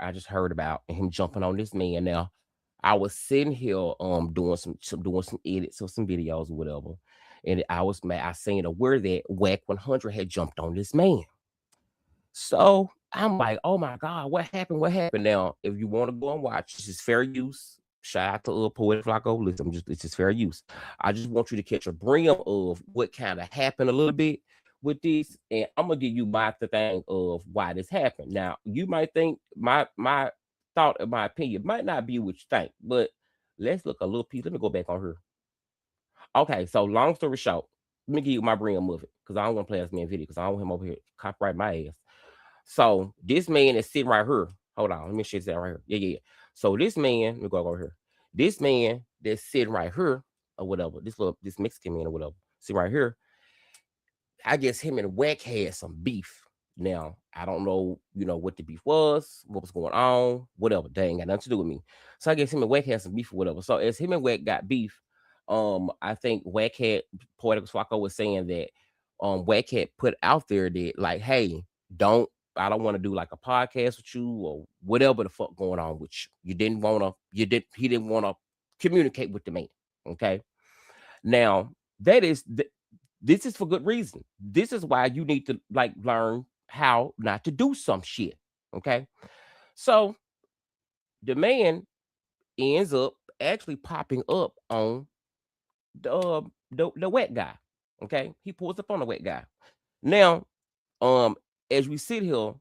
I just heard about and him jumping on this man. Now, I was sitting here doing some edits or some videos or whatever, and I was mad. I seen a word that Wack 100 had jumped on this man. So I'm like, oh my God, what happened? What happened? Now, if you want to go and watch, this is fair use. Shout out to Poetik Flakko. Listen, it's just fair use. I just want you to catch a brim of what kind of happened a little bit with this, and I'm gonna give you my thing of why this happened. Now, you might think my thought and my opinion might not be what you think, but let's look a little piece. Let me go back on her. Okay, so long story short, let me give you my brim of it because I don't want to play this man video because I don't want him over here copyright my ass. So this man is sitting right here. Hold on, let me show you that right here. Yeah. So this man, let me go over here. This man that's sitting right here, or whatever, this Mexican man or whatever, sitting right here. I guess him and Wack had some beef. Now, I don't know, what the beef was, what was going on, whatever. They ain't got nothing to do with me. So I guess him and Wack had some beef or whatever. So as him and Wack got beef, I think Wack had Poetik Flakko was saying that Wack had put out there that like, hey, I don't want to do like a podcast with you or whatever the fuck going on with you. He didn't want to communicate with the man. Okay. Now this is for good reason. This is why you need to like learn how not to do some shit. Okay. So the man ends up actually popping up on the wet guy. Okay. He pulls up on the wet guy. Now, as we sit here,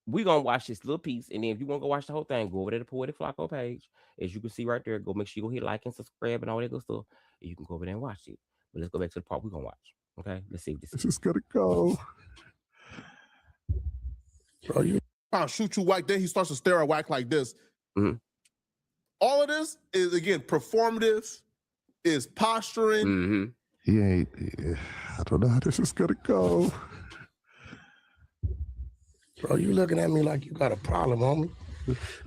we're gonna watch this little piece, and then if you want to go watch the whole thing, go over to the Poetik Flakko page. As you can see right there, go make sure you go hit like and subscribe and all that good stuff. And you can go over there and watch it. But let's go back to the part we're gonna watch. Okay, let's see if this is gonna go. Bro, you I'll shoot you Wack. Then he starts to stare at Wack like this. Mm-hmm. All of this is again performative, is posturing. Mm-hmm. He ain't. I don't know how this is gonna go. Bro, you looking at me like you got a problem, homie.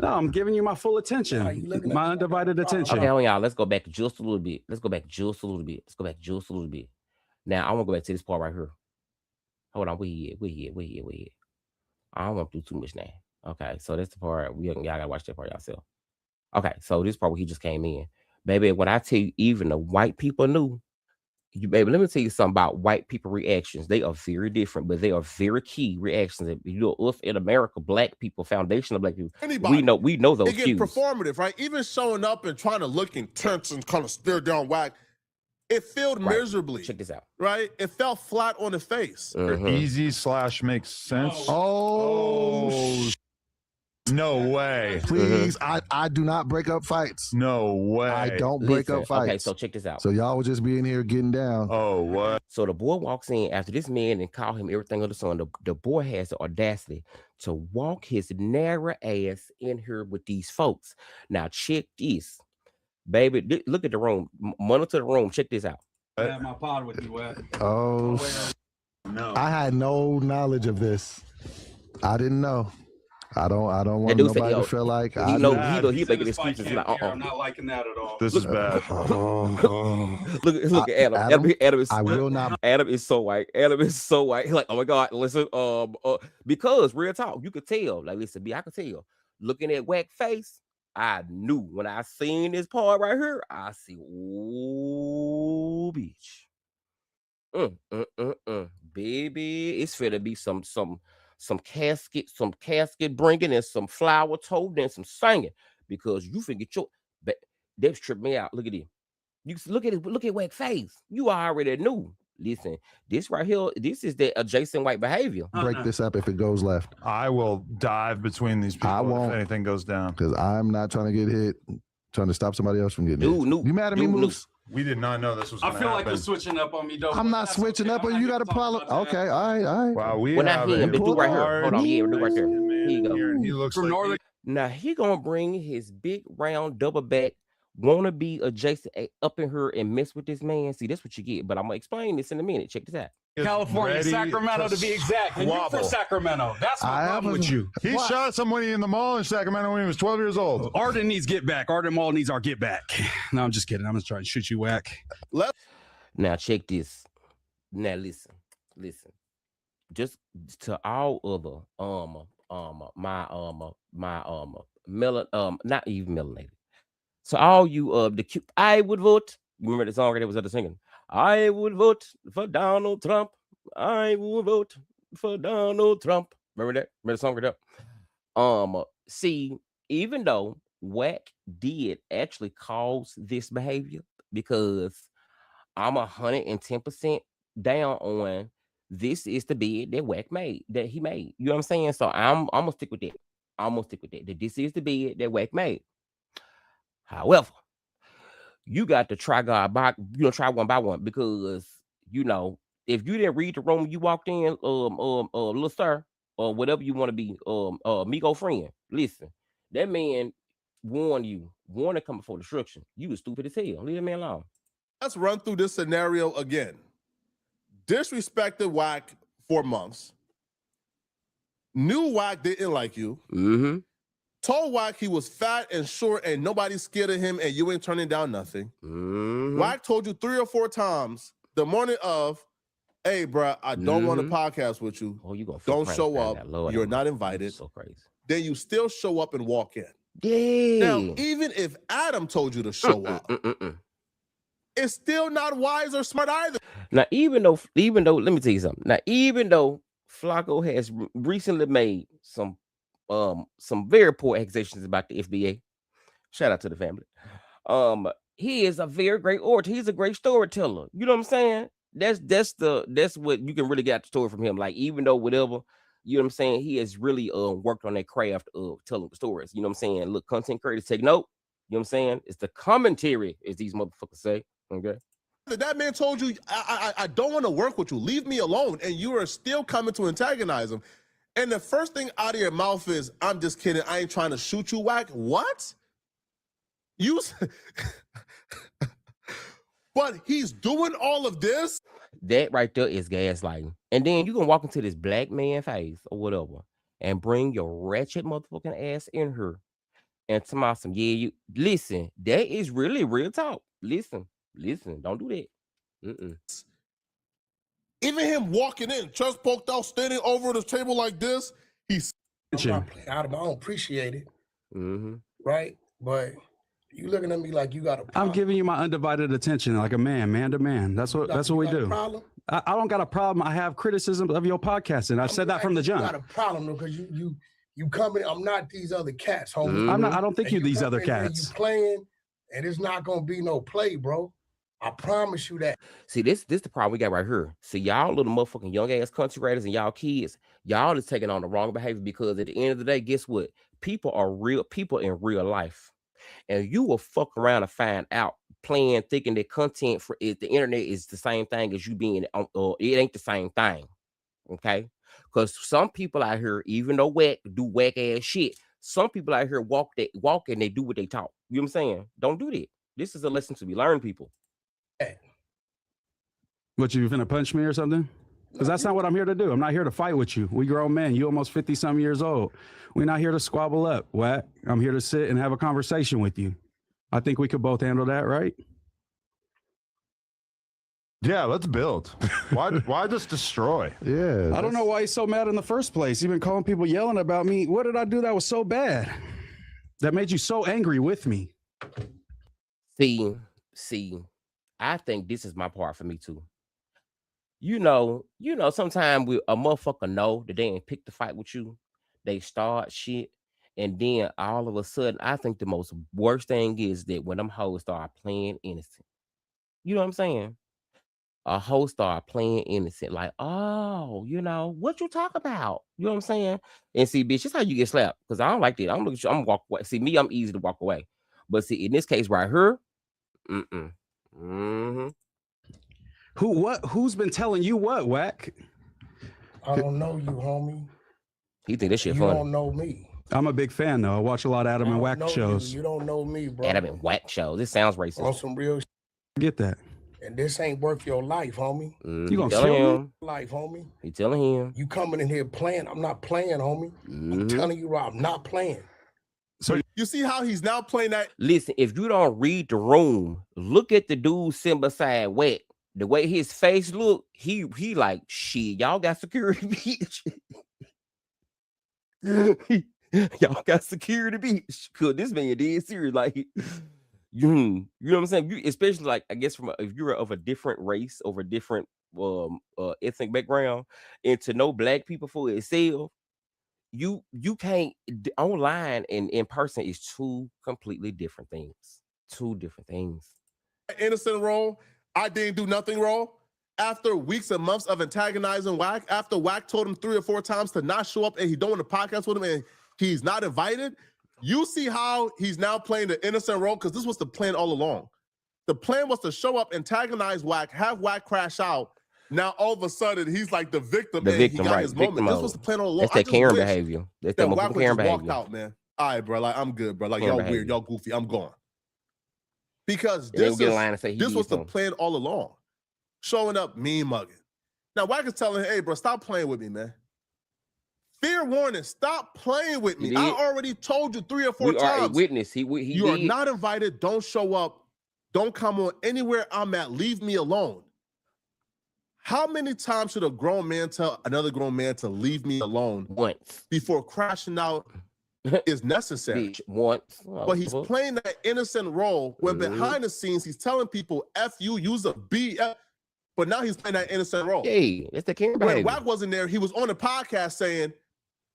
No, I'm giving you my full attention, my undivided attention. Okay, y'all, let's go back just a little bit. Now, I want to go back to this part right here. Hold on, we here. I don't want to do too much now. Okay, so that's the part y'all gotta watch that part yourself. Okay, so this part where he just came in. Baby, when I tell you even the white people knew, baby, let me tell you something about white people reactions. They are very different, but they are very key reactions. Us in America, black people, foundational black people, anybody, we know those cues. Performative, right? Even showing up and trying to look intense and kind of stare down Wack, it failed miserably. Check this out. Right? It fell flat on the face. Mm-hmm. Easy / makes sense. Oh, no way. Please, I do not break up fights. No way. I don't break up fights. Okay, so check this out. So y'all would just be in here getting down. Oh, what? So the boy walks in after this man and call him everything under the sun. The boy has the audacity to walk his narrow ass in here with these folks. Now check this. Baby, look at the room. Monitor the room. Check this out. I have my pod with you, Wack. Oh, no. I had no knowledge of this. I didn't know. I don't want nobody to feel like he making excuses. Like, I'm not liking that at all. This is bad. Look at Adam. Adam is. I will not. Adam is so white. He's like, oh my God, listen. Because real talk, you could tell. Like, listen, I could tell. Looking at Wack face, I knew when I seen this part right here. I see, oh, bitch. Baby, it's finna be some casket bringing and some flower toting and some singing because you forget your. They've tripped me out. Look at it. You look at it. Look at Wack's face. You already knew. Listen, this right here. This is the adjacent white behavior. Break this up if it goes left. I will dive between these people. I won't, if anything goes down because I'm not trying to get hit. I'm trying to stop somebody else from getting hit. No. You mad at me, Moose? We did not know this was going to happen. I feel like you're switching up on me, though. I'm not switching up on you. You got a problem. Okay, all right. Wow, we're not him. The dude right here. Hold on, yeah, the dude right there. Here you go. He looks from Northern. Now he gonna bring his big round double back wanna be adjacent up in here and mess with this man. See, that's what you get. But I'm gonna explain this in a minute. Check this out. California, Sacramento to be exact. And you're from Sacramento. That's my problem with you. He shot somebody in the mall in Sacramento when he was 12 years old. Arden needs get back. Arden Mall needs our get back. No, I'm just kidding. I'm just trying to shoot you, Wack. Now check this. Now listen. Just to all other not even melanated. So all you the cute, I would vote. You remember the song that was at the singing? I would vote for Donald Trump. I would vote for Donald Trump. Remember that? Remember the song right there? See, even though Wack did actually cause this behavior, because I'm 110% down on this is the bid that Wack made, that he made. You know what I'm saying? So I'm gonna stick with that. I'm gonna stick with that. That this is the bid that Wack made. However, you got to try God by try one by one, because if you didn't read the room you walked in, little sir, or whatever you want to be, Migo friend, listen, that man warned you, warning coming for destruction. You was stupid as hell. Leave that man alone. Let's run through this scenario again. Disrespected Wack for months. Knew Wack didn't like you. Mm-hmm. Told Wack he was fat and short and nobody's scared of him and you ain't turning down nothing. Mm-hmm. Wack told you 3 or 4 times the morning of, hey, bro, I don't want to podcast with you. Oh, you gonna don't show up. You're not invited. So crazy. Then you still show up and walk in. Yeah. Now, even if Adam told you to show up, it's still not wise or smart either. Now, even though, let me tell you something. Now, even though Flakko has recently made some very poor accusations about the FBA, shout out to the family. He is a very great orator. He's a great storyteller. You know what I'm saying? That's what you can really get out the story from him. Like, even though whatever, you know what I'm saying, he has really worked on that craft of telling stories. You know what I'm saying? Look, content creators, take note. You know what I'm saying? It's the commentary, as these motherfuckers say. Okay. That man told you, I don't want to work with you. Leave me alone. And you are still coming to antagonize him. And the first thing out of your mouth is, I'm just kidding. I ain't trying to shoot you, Wack. What? You... But he's doing all of this? That right there is gaslighting. And then you can walk into this black man face or whatever and bring your wretched motherfucking ass in here and tell me some, yeah, you listen, that is really real talk. Listen, don't do that. Even him walking in, chest poked out, standing over the table like this, he's... I don't appreciate it, Mm-hmm. right? But you looking at me like you got a problem. I'm giving you my undivided attention, like a man to man. That's what we do. I don't got a problem. I have criticisms of your podcasting. I said that from the jump. You got a problem though, because you come in. I'm not these other cats, homie. Mm-hmm. I'm not. I don't think you these other cats. You playing, and it's not gonna be no play, bro. I promise you that. See, this the problem we got right here. See, y'all little motherfucking young ass country writers and y'all kids, y'all is taking on the wrong behavior, because at the end of the day, guess what? People are real people in real life. And you will fuck around and find out playing, thinking that content for it, the internet is the same thing as you being on, or it ain't the same thing. Okay? Because some people out here, even though Wack do whack ass shit, some people out here walk and they do what they talk. You know what I'm saying? Don't do that. This is a lesson to be learned, people. What, you finna punch me or something? Because that's not what I'm here to do. I'm not here to fight with you. We grown men. You almost 50-some years old. We're not here to squabble up, Wack. I'm here to sit and have a conversation with you. I think we could both handle that, right? Yeah, let's build. Why just destroy? Yeah. I don't know why he's so mad in the first place. Even calling people yelling about me. What did I do that was so bad? That made you so angry with me? See, I think this is my part for me too. You know, sometimes a motherfucker know that they ain't pick the fight with you. They start shit. And then all of a sudden, I think the most worst thing is that when them hoes start playing innocent. You know what I'm saying? A hoe start playing innocent. Like, oh, what you talk about? You know what I'm saying? And see, bitch, that's how you get slapped. Because I don't like that. I'm gonna walk away. See, me, I'm easy to walk away. But see, in this case right here, mm-hmm. Who's been telling you what, Wack? I don't know you, homie. He think this shit funny. You don't know me. I'm a big fan, though. I watch a lot of Adam and Wack shows. You don't know me, bro. Adam and Wack shows. This sounds racist. On some real shit. Get that. And this ain't worth your life, homie. You gonna kill him? Life, homie. He telling him. You coming in here playing. I'm not playing, homie. I'm telling you, I'm not playing. So you see how he's now playing that? Listen, if you don't read the room, look at the dude sitting beside Wack. The way his face look, he like, shit, y'all got security, bitch. Y'all got security, bitch. Cause this man dead serious. Like, you know what I'm saying? You, especially like, I guess if you're of a different race, over a different ethnic background, and to know black people for itself, you can't online and in person is two completely different things. Two different things. Innocent role. I didn't do nothing wrong. After weeks and months of antagonizing Wack, after Wack told him 3 or 4 times to not show up and he don't want to podcast with him and he's not invited, you see how he's now playing the innocent role? Because this was the plan all along. The plan was to show up, antagonize Wack, have Wack crash out. Now all of a sudden he's like the victim. He got right? his moment. This was the plan all along. That's that Karen behavior. That's that Wack Karen just walked behavior. out, man. All right, bro. Like, I'm good, bro. Like, Karen y'all behavior. weird, y'all goofy. I'm gone. Because This was the plan all along. Showing up, mean mugging. Now Wack is telling him, hey, bro, stop playing with me, man. Fair warning, stop playing with me. I already told you 3 or 4 times. Are a witness. You are not invited. Don't show up. Don't come on anywhere I'm at. Leave me alone. How many times should a grown man tell another grown man to leave me alone? Once. Before crashing out is necessary. Bitch, once. But he's playing that innocent role when behind the scenes he's telling people, F you, use a B. But now he's playing that innocent role. Hey, that's the Karen behavior. When Wack wasn't there, he was on the podcast saying,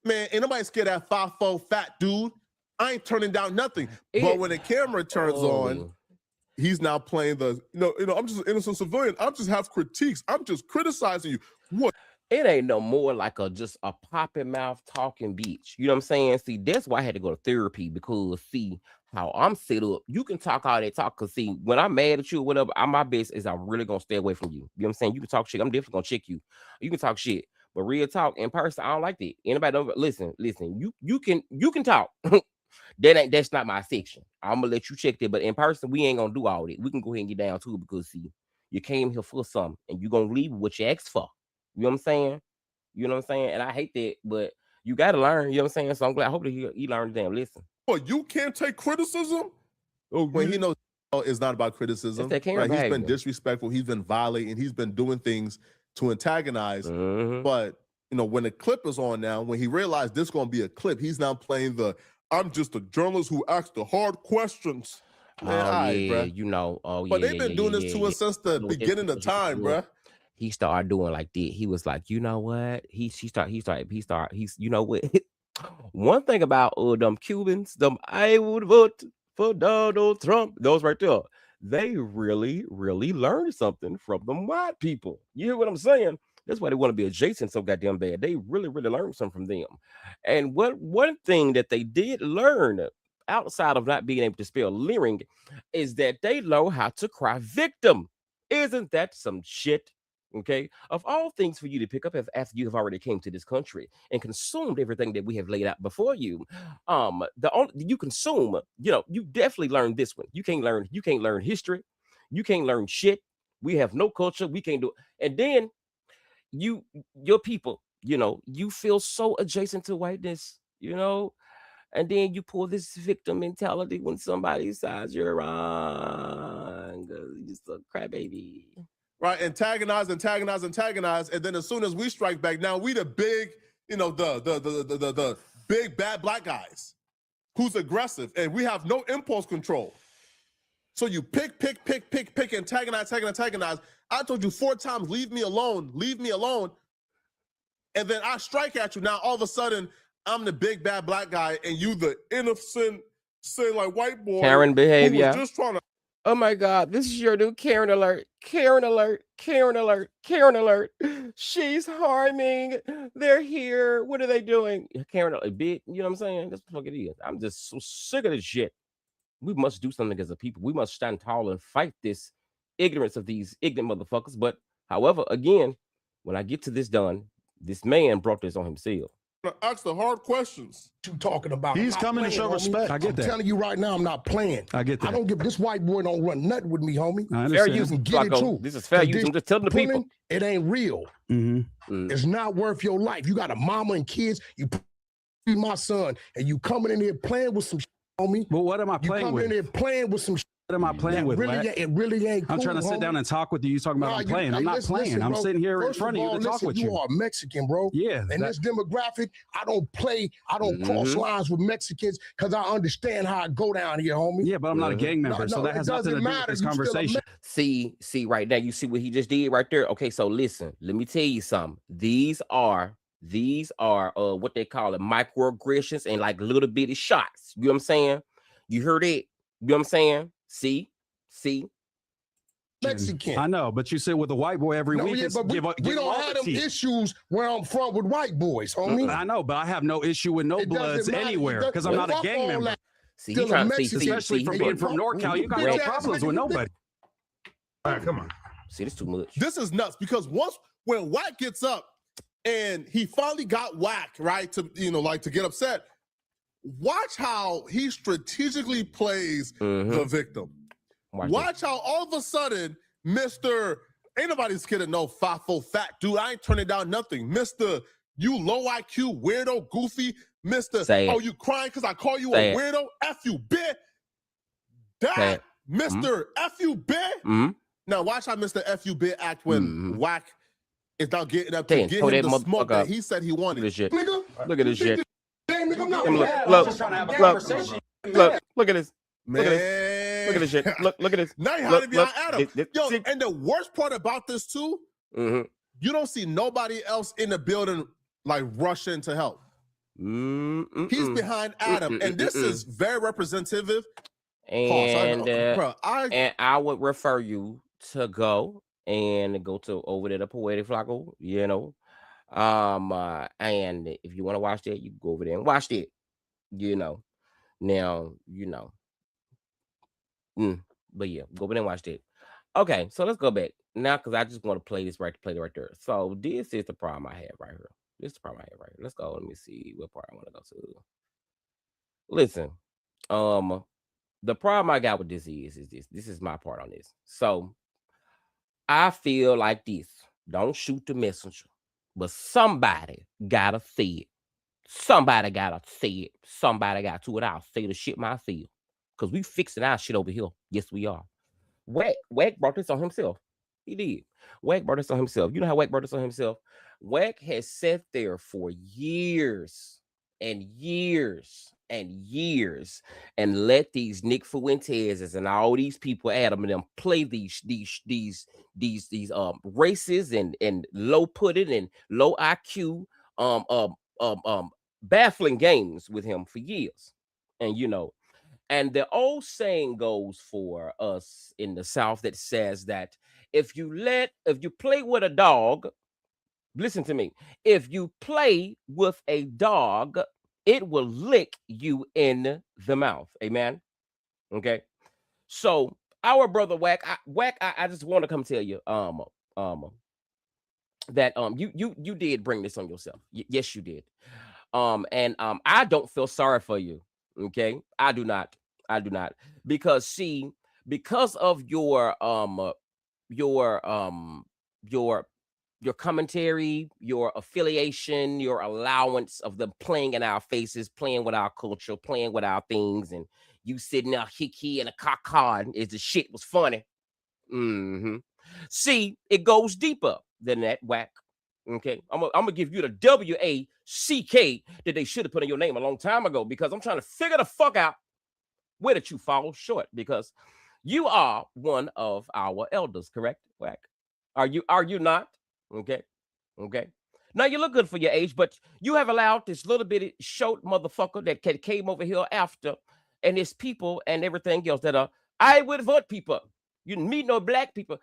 man, ain't nobody scared of that 5'4" fat dude. I ain't turning down nothing. But when the camera turns on, he's now playing the, I'm just an innocent civilian. I just have critiques. I'm just criticizing you. What? It ain't no more like just a popping mouth talking bitch. You know what I'm saying? See, that's why I had to go to therapy, because see how I'm set up. You can talk all that talk, because see, when I'm mad at you or whatever, my best is I'm really gonna stay away from you. You know what I'm saying? You can talk shit. I'm definitely gonna check you. You can talk shit. But real talk in person, I don't like that. Anybody don't listen. You can talk. That's not my section. I'm gonna let you check that. But in person, we ain't gonna do all that. We can go ahead and get down to it, because see, you came here for something and you gonna leave what you asked for. You know what I'm saying? You know what I'm saying? And I hate that, but you gotta learn. You know what I'm saying? So I'm glad. I hope that he learned the damn lesson. But you can't take criticism? When he knows it's not about criticism. Right? He's been disrespectful. He's been violating. He's been doing things to antagonize. But when the clip is on now, when he realized this is going to be a clip, he's now playing the I'm just a journalist who asks the hard questions. Man, but they've been doing this to us since the beginning of time, bruh. He started doing like that. He was like, you know what? He's you know what? One thing about them Cubans, I would vote for Donald Trump. Those right there. They really, really learned something from them white people. You hear what I'm saying? That's why they want to be adjacent so goddamn bad. They really, really learned something from them. And one thing that they did learn outside of not being able to spell leering is that they know how to cry victim. Isn't that some shit? Okay, of all things for you to pick up after you have already came to this country and consumed everything that we have laid out before you, you consume, you definitely learned this one. You can't learn history, you can't learn shit. We have no culture, we can't do it. And then your people, you feel so adjacent to whiteness, and then you pull this victim mentality when somebody decides you're wrong. You're just a crybaby. Right, antagonize, and then as soon as we strike back, now we the big, the big bad black guys who's aggressive, and we have no impulse control. So you pick, antagonize. I told you 4 times, leave me alone, and then I strike at you. Now all of a sudden, I'm the big bad black guy, and you the innocent, say like white boy. Karen behavior. Who was just trying to. Oh my God, this is your new Karen alert. She's harming. They're here. What are they doing? Karen alert, bitch. You know what I'm saying? That's what it is. I'm just so sick of this shit. We must do something as a people. We must stand tall and fight this ignorance of these ignorant motherfuckers. But however, again, when I get to this done, this man brought this on himself. Ask the hard questions. You talking about? He's coming to show respect. I get that. I'm telling you right now, I'm not playing. I get that. I don't give this white boy don't run nothing with me, homie. I Fair understand. use, Get it too. This is fair use. I'm just telling the people. It ain't real. Mm-hmm. It's not worth your life. You got a mama and kids. You be my son, and you coming in here playing with some homie. But what am I playing with? You coming in here playing with some What am I playing with, really, Wack? it really ain't cool, I'm trying to sit down and talk with you. You talking about I'm playing. I'm not playing. Listen, I'm bro, sitting here in first front of you to talk with you. You are Mexican, bro. Yeah. And this demographic, I don't play, I don't cross lines with Mexicans because I understand how I go down here, homie. Yeah, but I'm not a gang member, so that has nothing to do with this conversation. See right now, you see what he just did right there? Okay, so listen, let me tell you something. These are what they call it, microaggressions and like little bitty shots. You know what I'm saying? You heard it? You know what I'm saying? See? Mexican. I know, but you sit with a white boy every week. Yeah, but we don't have them issues where I'm from with white boys, homie. I know, but I have no issue with no bloods anywhere because I'm not a gang member. See, he's trying to see, especially from being from NorCal, you got no problems with nobody. All right, come on. See, this too much. This is nuts because when Wack gets up and he finally got Wack, right, to to get upset, watch how he strategically plays the victim. Watch how all of a sudden, Mr. Ain't nobody scared of no fat dude. I ain't turning down nothing. Mr. You low IQ, weirdo, goofy. Mr. Oh, you crying because I call you a weirdo? F you, bitch. That, Mr. F you, bitch. Now watch how Mr. F you, bitch act when Wack is now getting up to get him the smoke that he said he wanted. Nigga, look at this shit. Damn, nigga, I'm not look at this. Man. Look at this shit. Look at this. Now you have to be on Adam. Yo, and the worst part about this too, you don't see nobody else in the building like rush in to help. He's behind Adam, and this is very representative. And I would refer you to go to over there to Poetik Flakko, and if you want to watch that, you go over there and watch it. Now, but yeah, go over there and watch that. Okay, so let's go back now because I just want to play this right there. So this is the problem I have right here. Let's go. Let me see what part I want to go to. Listen, the problem I got with this is this is my part on this. So I feel like this. Don't shoot the messenger, but somebody gotta say it. Somebody gotta say it. Somebody got to it. I'll say the shit myself. Because we fixing our shit over here. Yes, we are. Wack brought this on himself. He did. Wack brought this on himself. You know how Wack brought this on himself? Wack has sat there for years and years and years and let these Nick Fuentes and all these people, Adam and them, play these races and low putting and low IQ baffling games with him for years. And the old saying goes for us in the South that says that if you play with a dog, listen to me, if you play with a dog, it will lick you in the mouth. Amen. Okay. So our brother Wack, I just want to come tell you, that you did bring this on yourself. Yes, you did. And I don't feel sorry for you. Okay, I do not, because of your commentary, your affiliation, your allowance of them playing in our faces, playing with our culture, playing with our things, and you sitting there hickey and a caca as the shit was funny. See, it goes deeper than that, Wack. Okay, I'm gonna give you the WACK that they should have put in your name a long time ago, because I'm trying to figure the fuck out where did you fall short, because you are one of our elders, correct, Wack? Are you not? Okay. Now you look good for your age, but you have allowed this little bitty short motherfucker that came over here after, and his people and everything else that are I would vote people. You meet no black people.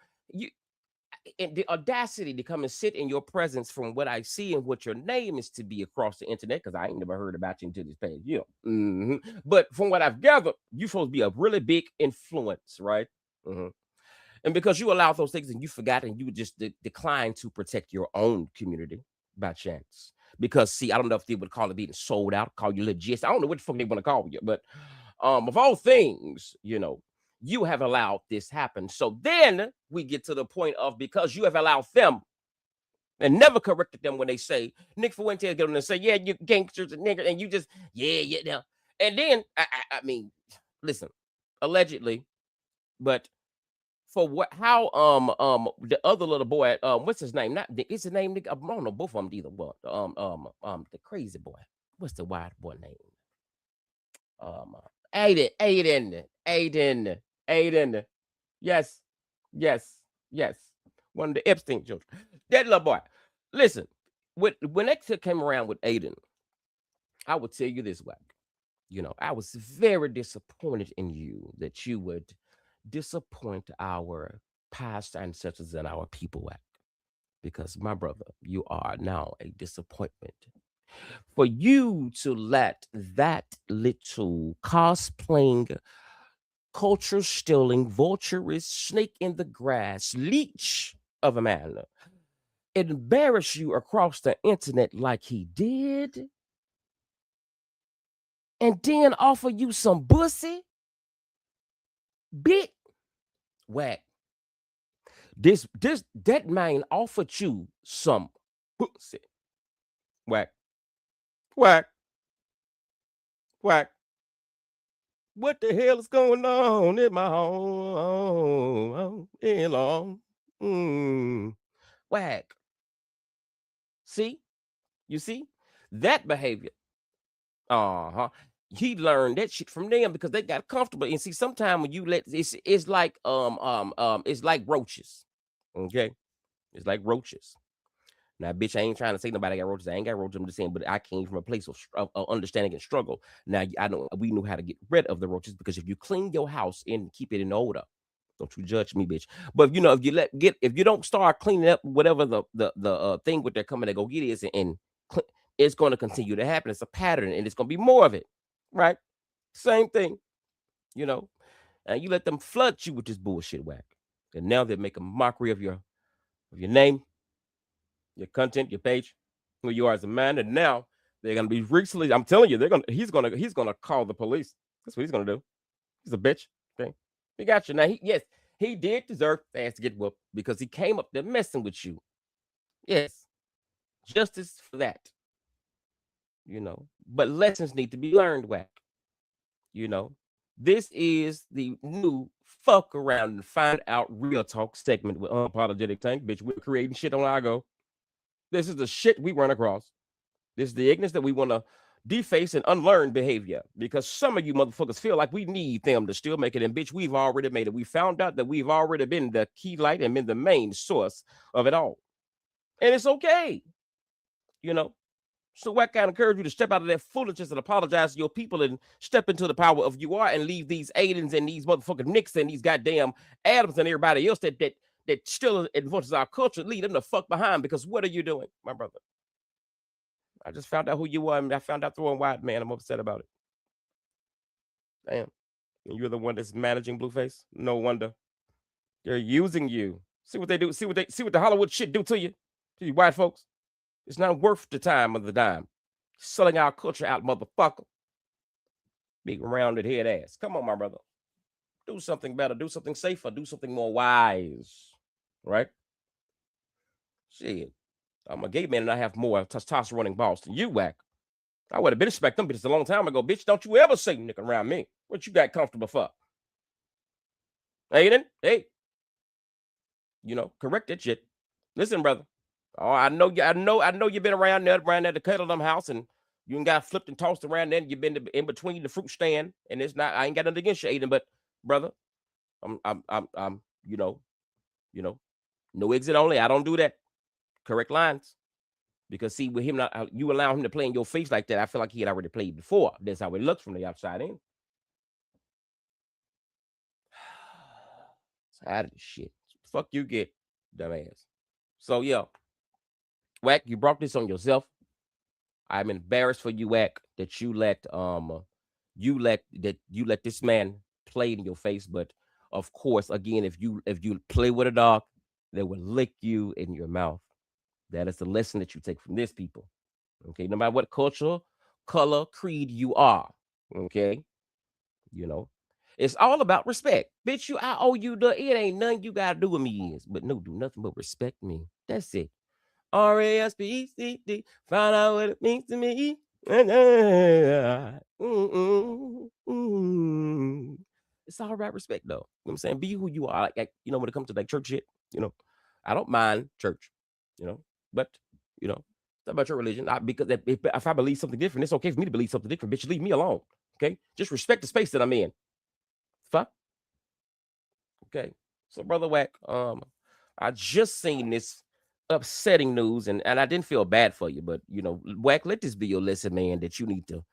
And the audacity to come and sit in your presence, from what I see and what your name is to be across the internet, because I ain't never heard about you until this past year. But from what I've gathered, you're supposed to be a really big influence, right? And because you allow those things and you forgot and you just decline to protect your own community by chance. Because, see, I don't know if they would call it being sold out, call you legit. I don't know what the fuck they want to call you, but of all things, you have allowed this happen. So then we get to the point of, because you have allowed them and never corrected them when they say, Nick Fuentes get on and say, yeah, you gangsters and nigger, and you just, yeah. And then, I mean, listen, allegedly, But for what? How? The other little boy. What's his name? Not is his name? I don't know both of them either. But the crazy boy. What's the white boy name? Um, Aiden. Yes, yes. One of the Epstein children. That little boy. Listen, when that came around with Aiden, I would tell you this way. I was very disappointed in you that you would disappoint our past ancestors and our people, because my brother, you are now a disappointment. For you to let that little cosplaying, culture stealing, vulturous, snake in the grass, leech of a man embarrass you across the internet like he did, and then offer you some bussy, bit Wack. That man offered you some pussy. Wack. Wack. Wack. What the hell is going on in my home? Wack. See? You see? That behavior. He learned that shit from them because they got comfortable. And see, sometimes when you let it's like roaches. Okay? It's like roaches. Now, bitch, I ain't trying to say nobody got roaches. I ain't got roaches. I'm just saying, but I came from a place of understanding and struggle. Now, we knew how to get rid of the roaches, because if you clean your house and keep it in order, don't you judge me, bitch. But if you don't start cleaning up whatever the thing what they're coming to go get is, and it's going to continue to happen. It's a pattern, and it's going to be more of it, right? Same thing, and you let them flood you with this bullshit, Wack. And now they make a mockery of your name, your content, your page, who you are as a man, and now they're gonna be recently. I'm telling you, he's gonna call the police. That's what he's gonna do. He's a bitch. Okay, he got you. Now he did deserve fast to get whooped because he came up there messing with you. Yes, justice for that. But lessons need to be learned, Wack. This is the new fuck around and find out real talk segment with Unapologetic Tank. Bitch, we're creating shit on our go. This is the shit we run across. This is the ignorance that we want to deface and unlearn behavior, because some of you motherfuckers feel like we need them to still make it. And bitch, we've already made it. We found out that we've already been the key light and been the main source of it all. And it's okay. So I can encourage you to step out of that foolishness and apologize to your people and step into the power of you are, and leave these Aidens and these motherfucking Nicks and these goddamn Adams and everybody else that still influences our culture. Leave them the fuck behind, because what are you doing, my brother? I just found out who you are, and I found out throwing wide, man. I'm upset about it. Damn. And you're the one that's managing Blueface? No wonder. They're using you. See what they do. See what the Hollywood shit do to you white folks. It's not worth the time of the dime. Selling our culture out, motherfucker. Big rounded head ass. Come on, my brother. Do something better. Do something safer. Do something more wise. Right? Shit. I'm a gay man and I have more testosterone balls than you, Wack. I would have been expecting them bitches a long time ago. Bitch, don't you ever say nigga around me. What you got comfortable for? Aiden, hey. Correct that shit. Listen, brother. Oh, I know you've been around there to cuddle them house, and you ain't got flipped and tossed around there, and you've been in between the fruit stand, and it's not, I ain't got nothing against you, Aiden, but brother, I'm no exit only. I don't do that. Correct lines. Because see, with him, you allow him to play in your face like that, I feel like he had already played before. That's how it looks from the outside in. Tired of this shit. Fuck you get, dumbass. So yeah. Wack, you brought this on yourself. I'm embarrassed for you, Wack, that you let this man play in your face. But of course, again, if you play with a dog, they will lick you in your mouth. That is the lesson that you take from this, people. Okay, no matter what culture, color, creed you are. Okay, it's all about respect, bitch. I owe you it ain't nothing you gotta do with me is, but no, do nothing but respect me. That's it. RASPECT. Find out what it means to me. It's all about respect, though. You know what I'm saying? Be who you are. Like, you know, when it comes to like church shit, you know, I don't mind church, you know, but you know, it's not about your religion. Because if I believe something different, it's okay for me to believe something different. Bitch, leave me alone. Okay, just respect the space that I'm in. Fuck. Okay. So, brother Wack, I just seen this upsetting news, and I didn't feel bad for you, but you know, Wack, let this be your lesson, man. That you need to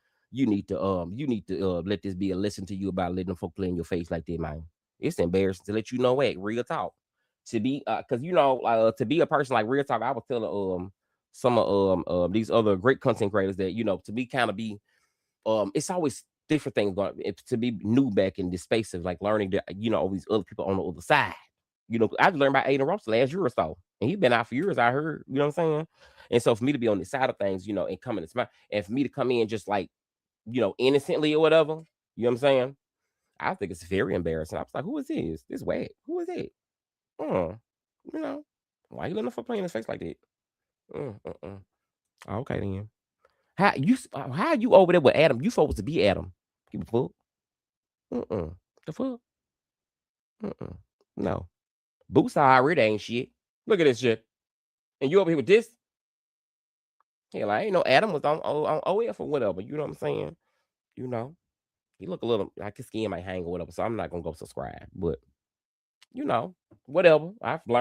let this be a lesson to you about letting folk play in your face like that, man. It's embarrassing to let you know, Wack, real talk. To be, cause you know, to be a person like real talk, I was telling some of these other great content creators that you know to be kind of be it's always different things going to be new back in this space of like learning that you know all these other people on the other side. You know, I learned about Aiden Ross last year or so, and he's been out for years. I heard, you know what I'm saying. And so for me to be on the side of things, you know, and coming to smile, and for me to come in just like you know innocently or whatever, you know what I'm saying. I think it's very embarrassing. I was like, who is this? This Wack? Who is it? You know, why you letting for playing his face like that? Okay then. How you over there with Adam? You supposed to be Adam. Give a fuck. The fuck? No. Boots already ain't shit. Look at this shit. And you over here with this? Hell, I ain't know Adam was on OF or whatever. You know what I'm saying? You know, he look a little like his skin might hang or whatever. So I'm not gonna go subscribe. But you know, whatever. I've learned.